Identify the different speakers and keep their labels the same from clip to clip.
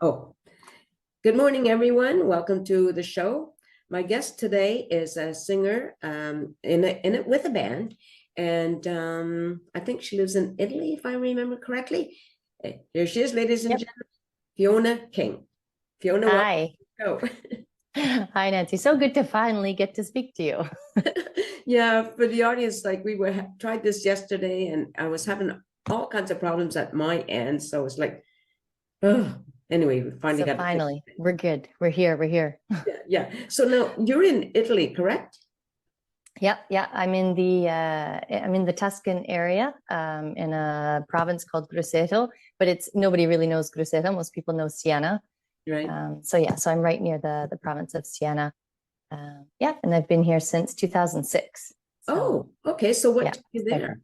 Speaker 1: Oh, good morning, everyone. Welcome to the show. My guest today is a singer in it with a band, and I think she lives in Italy, if I remember correctly. Here she is, ladies and
Speaker 2: Yep.
Speaker 1: gentlemen, Fiona King. Fiona, welcome
Speaker 2: Hi.
Speaker 1: to the
Speaker 2: Hi, Nancy. So good to finally get to speak to you.
Speaker 1: show. Yeah, for the audience, like we were tried this yesterday, and I was having all kinds of problems at my end, so it's like, oh, anyway, we finally
Speaker 2: So
Speaker 1: got to fix
Speaker 2: finally,
Speaker 1: it.
Speaker 2: we're good. We're here. We're here.
Speaker 1: Yeah, yeah. So now you're in Italy, correct?
Speaker 2: Yep. Yeah. I'm in the Tuscan area, in a province called Grosseto, but it's nobody really knows Grosseto. Most people know Siena.
Speaker 1: Right.
Speaker 2: So I'm right near the province of Siena. Yeah, and I've been here since 2006. So
Speaker 1: Oh, okay. So what
Speaker 2: yeah,
Speaker 1: took you
Speaker 2: started
Speaker 1: there?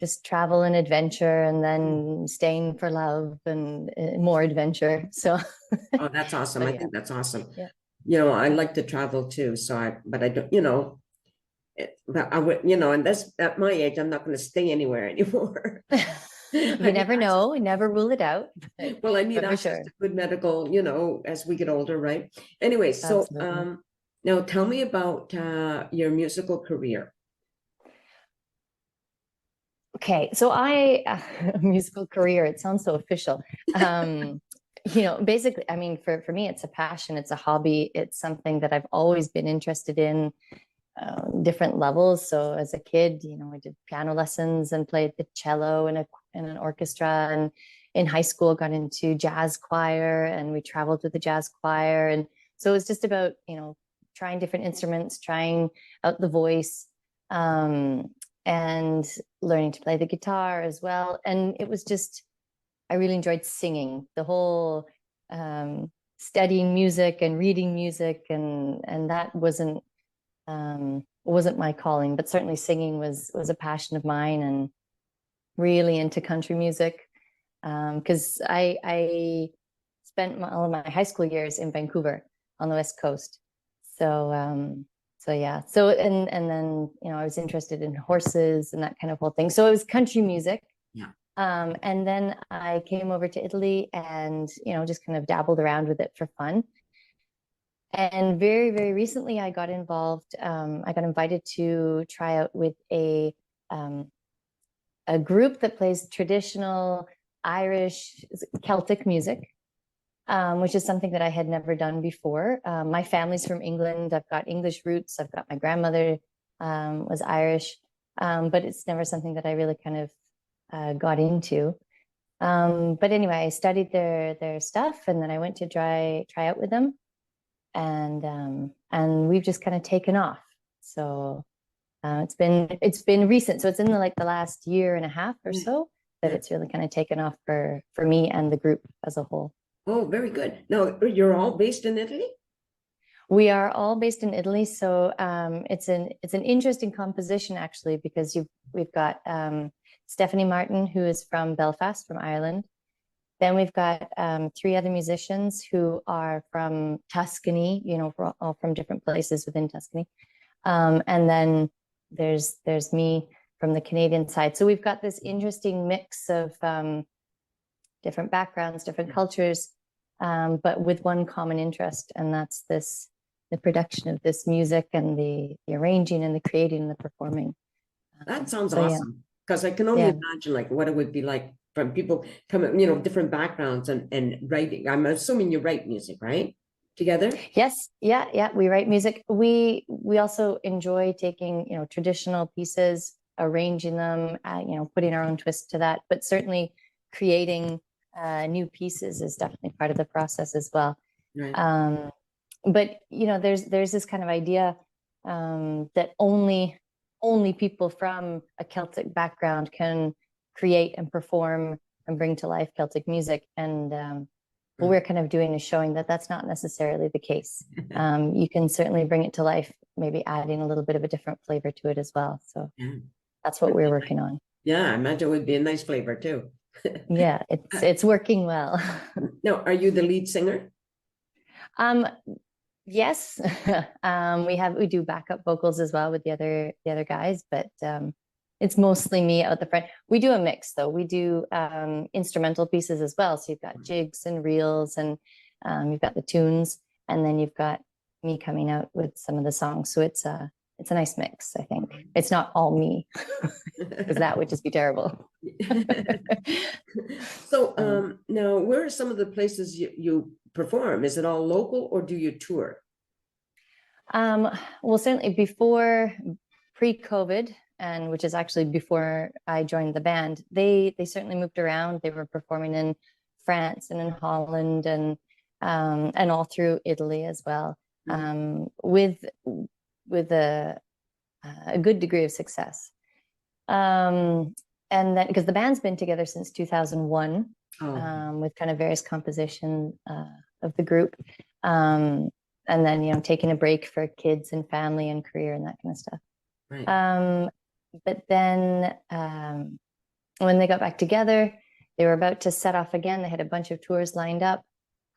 Speaker 2: just travel and adventure, and then staying for love and more adventure. So,
Speaker 1: Oh, that's awesome.
Speaker 2: so
Speaker 1: I
Speaker 2: yeah,
Speaker 1: think that's awesome.
Speaker 2: yeah.
Speaker 1: I like to travel too. But I don't, but I would, and that's at my age, I'm not going to stay anywhere anymore. I
Speaker 2: You
Speaker 1: need
Speaker 2: never
Speaker 1: access.
Speaker 2: know, never rule it out,
Speaker 1: Well, I need
Speaker 2: but for
Speaker 1: access
Speaker 2: sure.
Speaker 1: to good medical, as we get older, right? Anyway, so
Speaker 2: Absolutely.
Speaker 1: now tell me about your musical career.
Speaker 2: Okay, so I a musical career, it sounds so official. Um, basically, I mean, for me, it's a passion, it's a hobby, it's something that I've always been interested in, different levels. So as a kid, I did piano lessons and played the cello in an orchestra. And in high school, got into jazz choir, and we traveled with the jazz choir. And so it was just about, trying different instruments, trying out the voice, um, and learning to play the guitar as well. And it was just, I really enjoyed singing the whole, studying music and reading music, and that wasn't my calling, but certainly singing was a passion of mine, and really into country music. Because I spent all of my high school years in Vancouver on the West Coast. So yeah. And then I was interested in horses and that kind of whole thing. So it was country music.
Speaker 1: Yeah.
Speaker 2: And then I came over to Italy and just kind of dabbled around with it for fun. And very, very recently, I got involved. I got invited to try out with um, a group that plays traditional Irish Celtic music, which is something that I had never done before. My family's from England. I've got English roots. I've got my grandmother was Irish, but it's never something that I really kind of got into. But anyway, I studied their stuff, and then I went to try out with them, and we've just kind of taken off. So it's been recent. So it's in the last year and a half or
Speaker 1: Yeah.
Speaker 2: so that
Speaker 1: Yeah.
Speaker 2: it's really kind of taken off for me and the group as a whole.
Speaker 1: Oh, very good. Now you're all based in Italy?
Speaker 2: We are all based in Italy, so it's an interesting composition actually, because we've got Stephanie Martin, who is from Belfast, from Ireland. Then we've got three other musicians who are from Tuscany, all from different places within Tuscany. And then there's me from the Canadian side. So we've got this interesting mix of different backgrounds, different cultures, but with one common interest, and that's the production of this music, and the arranging and the creating and the performing.
Speaker 1: That sounds
Speaker 2: So yeah,
Speaker 1: awesome. Because I can only
Speaker 2: yeah.
Speaker 1: imagine like what it would be like from people coming, different backgrounds and writing. I'm assuming you write music, right? Together?
Speaker 2: Yes, yeah, yeah. We write music. We also enjoy taking, traditional pieces, arranging them, putting our own twist to that. But certainly creating new pieces is definitely part of the process as well.
Speaker 1: Right.
Speaker 2: But there's this kind of idea that only people from a Celtic background can create and perform and bring to life Celtic music, and what we're kind of doing is showing that that's not necessarily the case. You can certainly bring it to life, maybe adding a little bit of a different flavor to it as well. So
Speaker 1: Yeah.
Speaker 2: that's what we're working on.
Speaker 1: Yeah, I imagine it would be a nice flavor too.
Speaker 2: Yeah, it's
Speaker 1: Uh,
Speaker 2: it's working well.
Speaker 1: Now, are you the lead singer?
Speaker 2: um, yes, we do backup vocals as well with the other guys, but it's mostly me out the front. We do a mix though. We do instrumental pieces as well. So you've got jigs and reels, and you've got the tunes, and then you've got me coming out with some of the songs. So it's a nice mix, I think. It's not all me, because that would just be terrible.
Speaker 1: So now, where are some of the places you perform? Is it all local, or do you tour?
Speaker 2: Well, certainly before pre-COVID, and which is actually before I joined the band, they certainly moved around. They were performing in France and in Holland, and all through Italy as well, with a good degree of success. And then because the band's been together since 2001, with kind of various composition of the group. And then, you know, taking a break for kids and family and career and that kind of stuff. Right. But then when they got back together, they were about to set off again. They had a bunch of tours lined up.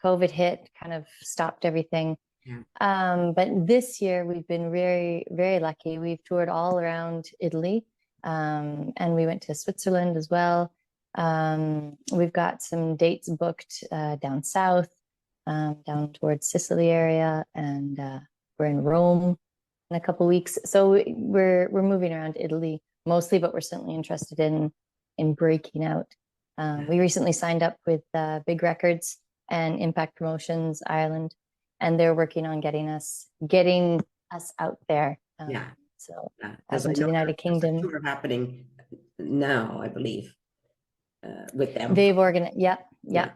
Speaker 2: COVID hit, kind of stopped everything. Yeah. But this year we've been very, very lucky. We've toured all around Italy, and we went to Switzerland as well. We've got some dates booked down south, down towards Sicily area, and we're in Rome in a couple of weeks. So we're moving around Italy mostly, but we're certainly interested in breaking out. We recently signed up with Big Records and Impact Promotions Ireland, and they're working on getting us out there. So out into the United Kingdom.
Speaker 1: Tour happening now, I believe, with them.
Speaker 2: They've organized,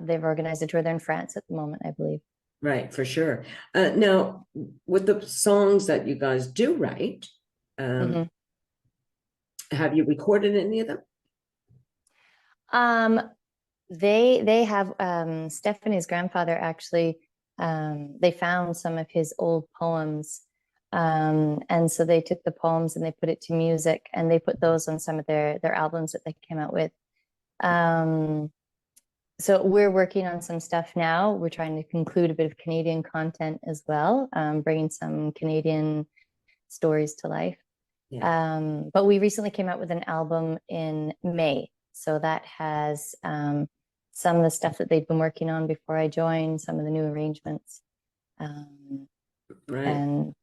Speaker 2: they've organized a tour there in France at the moment, I believe.
Speaker 1: Right, for sure. Now, with the songs that you guys do write, have you recorded any of them?
Speaker 2: They have Stephanie's grandfather actually. They found some of his old poems, and so they took the poems and they put it to music, and they put those on some of their albums that they came out with. So we're working on some stuff now. We're trying to conclude a bit of Canadian content as well, bringing some Canadian stories to life. Yeah. But we recently came out with an album in May. So that has some of the stuff that they've been working on before I joined, some of the new arrangements.
Speaker 1: Right.
Speaker 2: And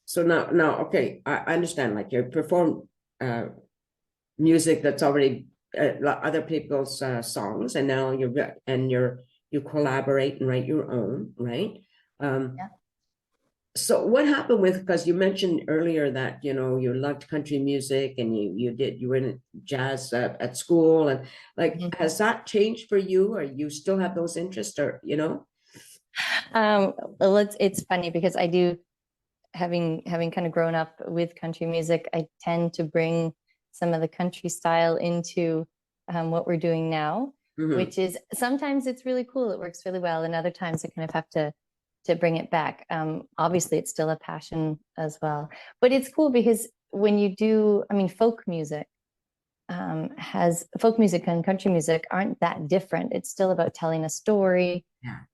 Speaker 1: so now, okay, I understand, like you perform music that's already other people's songs, and now you collaborate and write your own, right? Yeah. So what happened with, because you mentioned earlier that, you know, you loved country music and you were in jazz at school, and like, has that changed for you, or you still have those interests, or, you know?
Speaker 2: Well, it's funny because I do, having kind of grown up with country music, I tend to bring some of the country style into what we're doing now, which is sometimes it's really cool. It works really well. And other times I kind of have to bring it back. Obviously it's still a passion as well, but it's cool because when you do, I mean, folk music and country music aren't that different. It's still about telling a story,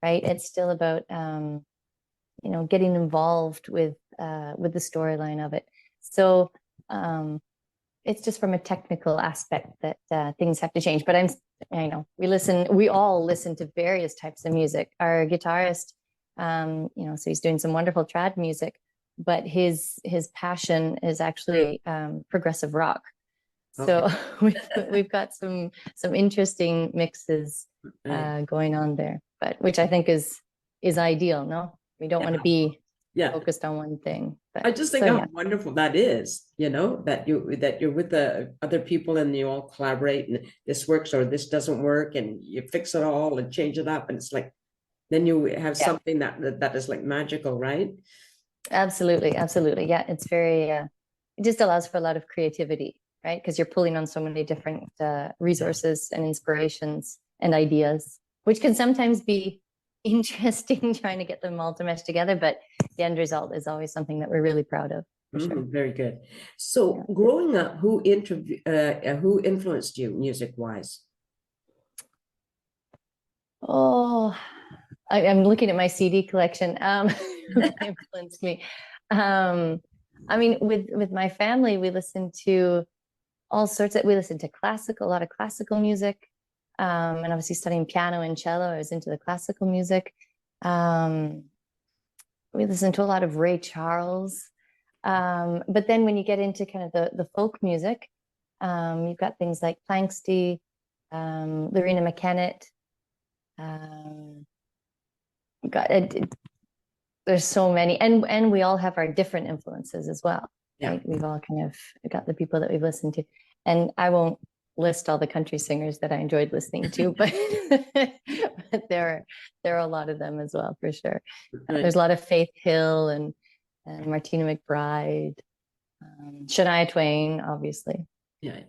Speaker 2: right? It's still about, you know, getting involved with the storyline of it. So, it's just from a technical aspect that things have to change. But we all listen to various types of music. Our guitarist, you know, so he's doing some wonderful trad music, but his passion is actually progressive rock. Okay. So we've got some interesting mixes going on there, but which I think is ideal. No, we don't want to be focused on one thing. But,
Speaker 1: I just think how wonderful that is, you know, that you're with the other people and you all collaborate, and this works or this doesn't work, and you fix it all and change it up, and it's like, then you have something that is like magical, right?
Speaker 2: Absolutely. Yeah, it's very it just allows for a lot of creativity, right? Because you're pulling on so many different resources and inspirations and ideas, which can sometimes be interesting trying to get them all to mesh together, but the end result is always something that we're really proud of. Sure.
Speaker 1: Very good. So growing up, who influenced you music wise?
Speaker 2: Oh, I'm looking at my CD collection. Who influenced me. I mean, with my family, we listen to all sorts of, we listen to classical, a lot of classical music. And obviously studying piano and cello, I was into the classical music. Um, we listen to a lot of Ray Charles. But then when you get into kind of the folk music, you've got things like Planxty, Lorena McKennitt. Um, got there's so many, and we all have our different influences as well, right? We've all kind of got the people that we've listened to, and I won't list all the country singers that I enjoyed listening to, but but there are a lot of them as well, for sure.
Speaker 1: Right.
Speaker 2: There's a lot of Faith Hill and Martina McBride, Shania Twain, obviously.
Speaker 1: Yeah,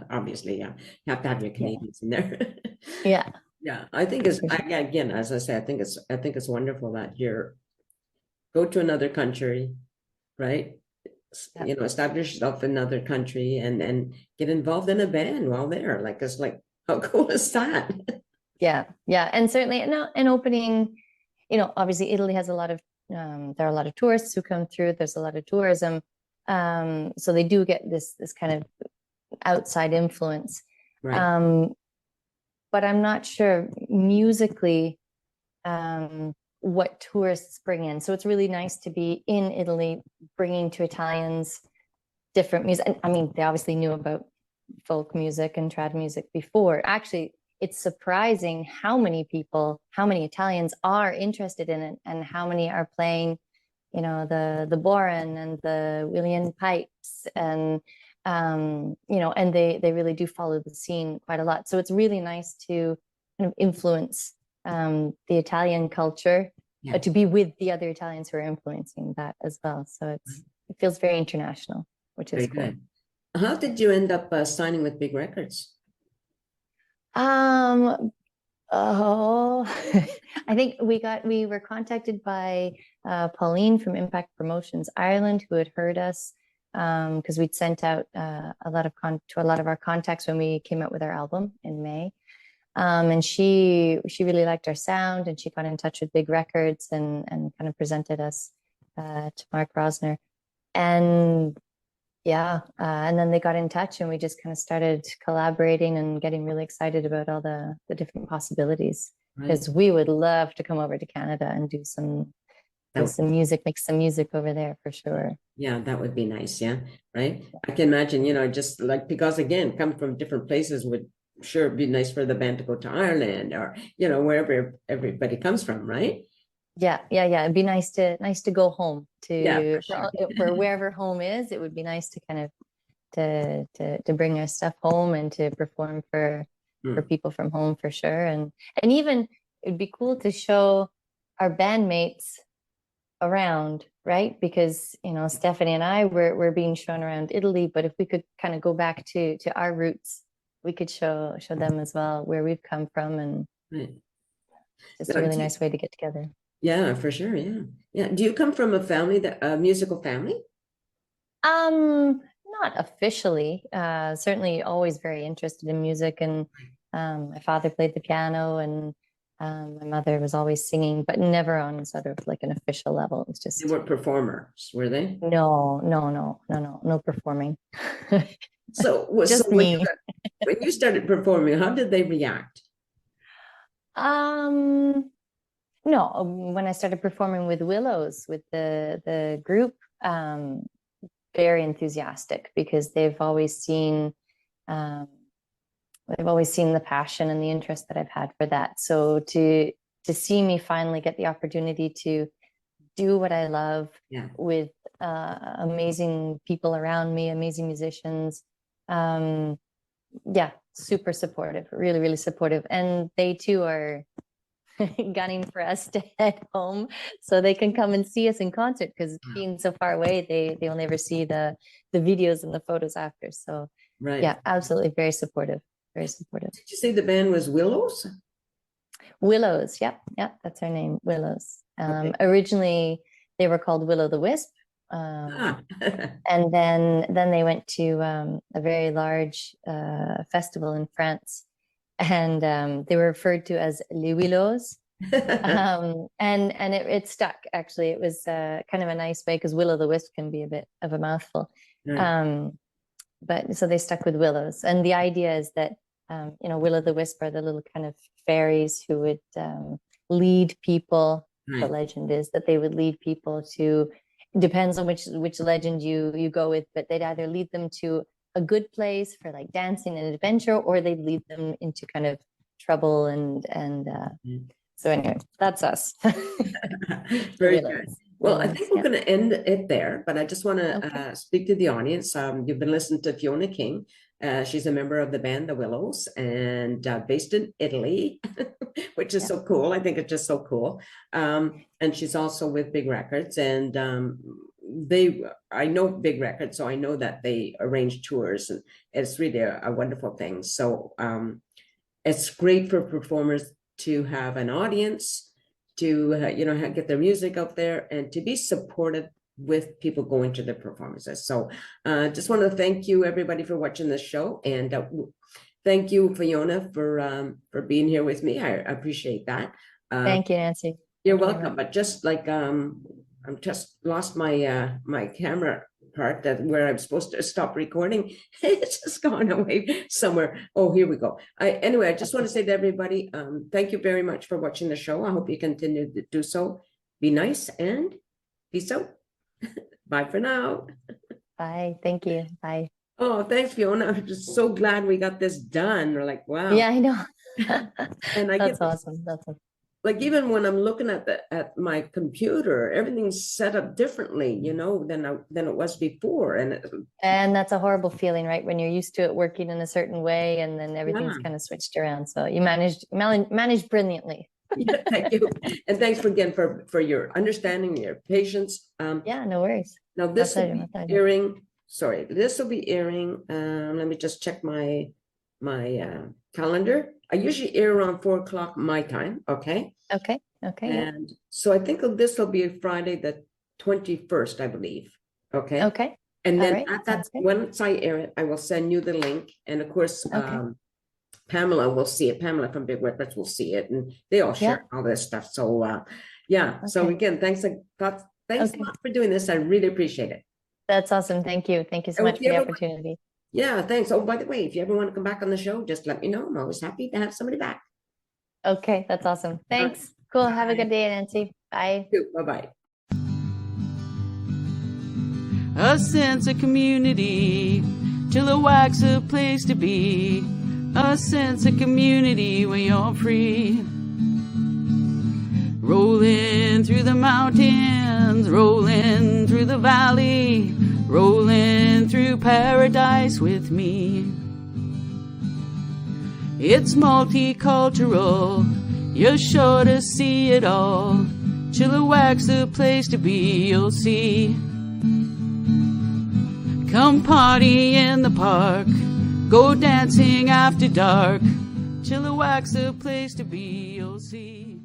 Speaker 1: obviously, yeah. You have to have your Canadians in there.
Speaker 2: Yeah.
Speaker 1: Yeah, I think it's again, as I said, I think it's wonderful that you're go to another country, right? You know, establish yourself in another country and get involved in a band while there. Like it's like, how cool is that?
Speaker 2: Yeah, yeah, and certainly, and opening, you know, obviously Italy has a lot of there are a lot of tourists who come through. There's a lot of tourism, so they do get this kind of outside influence.
Speaker 1: Right.
Speaker 2: But I'm not sure musically what tourists bring in. So it's really nice to be in Italy, bringing to Italians different music. And I mean, they obviously knew about folk music and trad music before. Actually, it's surprising how many people, how many Italians are interested in it, and how many are playing, you know, the Boran and the William pipes, and you know, and they really do follow the scene quite a lot. So it's really nice to kind of influence the Italian culture, to be with the other Italians who are influencing that as well. So it feels very international, which is
Speaker 1: Very
Speaker 2: cool.
Speaker 1: good. How did you end up signing with big records?
Speaker 2: Oh, I think we were contacted by Pauline from Impact Promotions Ireland, who had heard us because we'd sent out a lot of to a lot of our contacts when we came out with our album in May. And she really liked our sound, and she got in touch with Big Records and kind of presented us to Mark Rosner. And yeah, and then they got in touch, and we just kind of started collaborating and getting really excited about all the different possibilities. Because we would love to come over to Canada and do some music, make some music over there for sure.
Speaker 1: Yeah, that would be nice. Yeah, right. I can imagine, you know, just like because again, come from different places would sure be nice for the band to go to Ireland or, you know, wherever everybody comes from, right?
Speaker 2: Yeah. It'd be nice to go home
Speaker 1: Yeah,
Speaker 2: for wherever home is. It would be nice to kind of to bring our stuff home and to perform for people from home for sure. And even it'd be cool to show our bandmates around, right? Because, you know, Stephanie and I we're being shown around Italy, but if we could kind of go back to our roots, we could show them as well where we've come from, and just a really nice way to get together.
Speaker 1: Yeah, for sure. Yeah. Yeah. Do you come from a family a musical family?
Speaker 2: Not officially. Certainly always very interested in music, and my father played the piano, and my mother was always singing, but never on sort of like an official level. It's just
Speaker 1: They weren't performers, were they?
Speaker 2: No performing.
Speaker 1: So
Speaker 2: Just me.
Speaker 1: When you started performing, how did they react?
Speaker 2: No, when I started performing with Willos, with the group, very enthusiastic, because they've always seen the passion and the interest that I've had for that. So to see me finally get the opportunity to do what I love with amazing people around me, amazing musicians, yeah, super supportive, really, really supportive. And they too are gunning for us to head home so they can come and see us in concert, because being so far away, they'll never see the videos and the photos after. So yeah, absolutely very supportive. Very supportive.
Speaker 1: Did you say the band was Willows?
Speaker 2: Willows, yep, that's our name, Willows. Originally they were called Will o' the Wisp. And then they went to a very large festival in France, and they were referred to as Les Willows, And it stuck. Actually, it was kind of a nice way because Will o' the Wisp can be a bit of a mouthful.
Speaker 1: Right.
Speaker 2: But so they stuck with Willows, and the idea is that Will o' the Wisp are the little kind of fairies who would lead people. The
Speaker 1: Right.
Speaker 2: legend is that they would lead people to, depends on which legend you go with, but they'd either lead them to a good place for like dancing and adventure, or they'd lead them into kind of trouble and so anyway, that's us.
Speaker 1: Very
Speaker 2: Willows.
Speaker 1: good. Well, I
Speaker 2: Willows,
Speaker 1: think we're
Speaker 2: yeah.
Speaker 1: going to end it there, but I just want to
Speaker 2: Okay.
Speaker 1: speak to the audience. You've been listening to Fiona King. She's a member of the band The Willows and based in Italy, which is
Speaker 2: Yeah.
Speaker 1: so cool. I think it's just so cool. And she's also with Big Records, and I know Big Records, so I know that they arrange tours, and it's really a wonderful thing. So it's great for performers to have an audience, to get their music out there, and to be supported with people going to the performances. So just want to thank you everybody for watching this show, and thank you, Fiona, for being here with me. I appreciate that.
Speaker 2: Thank you, Nancy.
Speaker 1: You're
Speaker 2: Thank you very
Speaker 1: welcome.
Speaker 2: much.
Speaker 1: But just like I'm just lost my my camera part, that where I'm supposed to stop recording. It's just gone away somewhere. Oh, here we go. Anyway, I just want to say to everybody, thank you very much for watching the show. I hope you continue to do so. Be nice and peace out. Bye for now.
Speaker 2: Bye. Thank you. Bye.
Speaker 1: Oh, thanks, Fiona. I'm just so glad we got this done. We're like, wow.
Speaker 2: Yeah, I know.
Speaker 1: And I
Speaker 2: That's
Speaker 1: get
Speaker 2: awesome. That's awesome.
Speaker 1: like, even when I'm looking at my computer, everything's set up differently, than it was before.
Speaker 2: And that's a horrible feeling, right? When you're used to it working in a certain way and then everything's
Speaker 1: Yeah.
Speaker 2: kind of switched around. So you managed brilliantly.
Speaker 1: Yeah, thank you. And thanks again for your understanding, your patience.
Speaker 2: Yeah, no worries.
Speaker 1: Now this will
Speaker 2: My
Speaker 1: be
Speaker 2: pleasure.
Speaker 1: airing. Sorry, this will be airing. Let me just check my calendar. I usually air around 4 o'clock my time. Okay.
Speaker 2: Okay. Okay. Yeah.
Speaker 1: And so I think this will be Friday the 21st, I believe. Okay.
Speaker 2: Okay.
Speaker 1: And
Speaker 2: All
Speaker 1: then
Speaker 2: right.
Speaker 1: at that,
Speaker 2: Sounds good.
Speaker 1: once I air it, I will send you the link. And of course,
Speaker 2: Okay.
Speaker 1: Pamela will see it. Pamela from Big Records will see it, and they all share all this stuff. So yeah. So
Speaker 2: Okay.
Speaker 1: again, thanks a
Speaker 2: Okay.
Speaker 1: lot for doing this. I really appreciate it.
Speaker 2: That's awesome. Thank you. Thank you so
Speaker 1: And
Speaker 2: much
Speaker 1: if
Speaker 2: for
Speaker 1: you
Speaker 2: the
Speaker 1: ever-
Speaker 2: opportunity.
Speaker 1: Yeah, thanks. Oh, by the way, if you ever want to come back on the show, just let me know. I'm always happy to have somebody back.
Speaker 2: Okay. That's awesome. Thanks. Cool. Have a good day, Nancy. Bye.
Speaker 1: Bye-bye.
Speaker 3: A sense of community, Chilliwack's a place to be. A sense of community where you're free. Rolling through the mountains, rolling through the valley, rolling through paradise with me. It's multicultural, you're sure to see it all. Chilliwack's the place to be, you'll see. Come party in the park, go dancing after dark. Chilliwack's the place to be, you'll see.